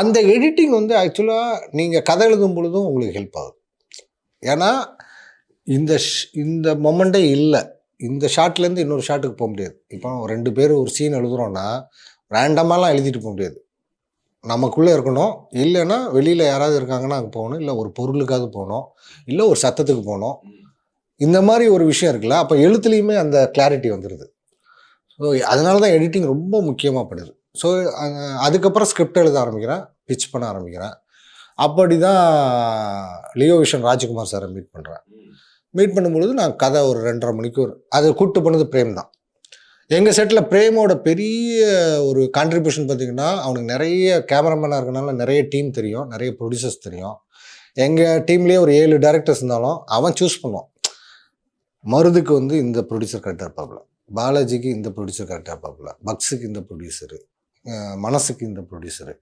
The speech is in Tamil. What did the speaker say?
அந்த எடிட்டிங் வந்து ஆக்சுவலாக நீங்கள் கதை எழுதும் பொழுதும் உங்களுக்கு ஹெல்ப் ஆகுது. ஏன்னா இந்த மொமெண்ட்டே இல்லை, இந்த ஷாட்லேருந்து இன்னொரு ஷாட்டுக்கு போக முடியாது. இப்போ 2 பேர் ஒரு சீன் எழுதுகிறோன்னா ரேண்டமாலாம் எழுதிட்டு போக முடியாது. நமக்குள்ளே இருக்கணும், இல்லைன்னா வெளியில் யாராவது இருக்காங்கன்னா அங்கே போகணும், இல்லை ஒரு பொருளுக்காவது போகணும், இல்லை ஒரு சத்தத்துக்கு போகணும். இந்த மாதிரி ஒரு விஷயம் இருக்குல்ல, அப்போ எழுத்துலேயுமே அந்த கிளாரிட்டி வந்துடுது. ஸோ அதனால தான் எடிட்டிங் ரொம்ப முக்கியமாக படுது. ஸோ அதுக்கப்புறம் ஸ்கிரிப்ட் எழுத ஆரம்பிக்கிறேன், பிச் பண்ண ஆரம்பிக்கிறேன். அப்படி தான் லியோ விஷன் ராஜ்குமார் சாரை மீட் பண்ணுறேன். மீட் பண்ணும்பொழுது நான் கதை ஒரு 2:30 மணிக்கு அதை கூப்பிட்டு பண்ணது பிரேம் தான். எங்கள் செட்டில் பிரேமோட பெரிய ஒரு கான்ட்ரிபியூஷன் பார்த்திங்கன்னா, அவனுக்கு நிறைய கேமராமேனாக இருக்கனால நிறைய டீம் தெரியும், நிறைய ப்ரொடியூசர்ஸ் தெரியும். எங்கள் டீம்லேயே ஒரு 7 டேரக்டர்ஸ் இருந்தாலும் அவன் சூஸ் பண்ணுவான். மருதுக்கு வந்து இந்த ப்ரொடியூசர் கரெக்டாக இருப்பாப்புல, பாலாஜிக்கு இந்த ப்ரொடியூசர் கரெக்டாக இருப்பாப்புல, பக்ஸுக்கு இந்த ப்ரொடியூசரு, மனசுக்கு இந்த ப்ரொடியூசரு.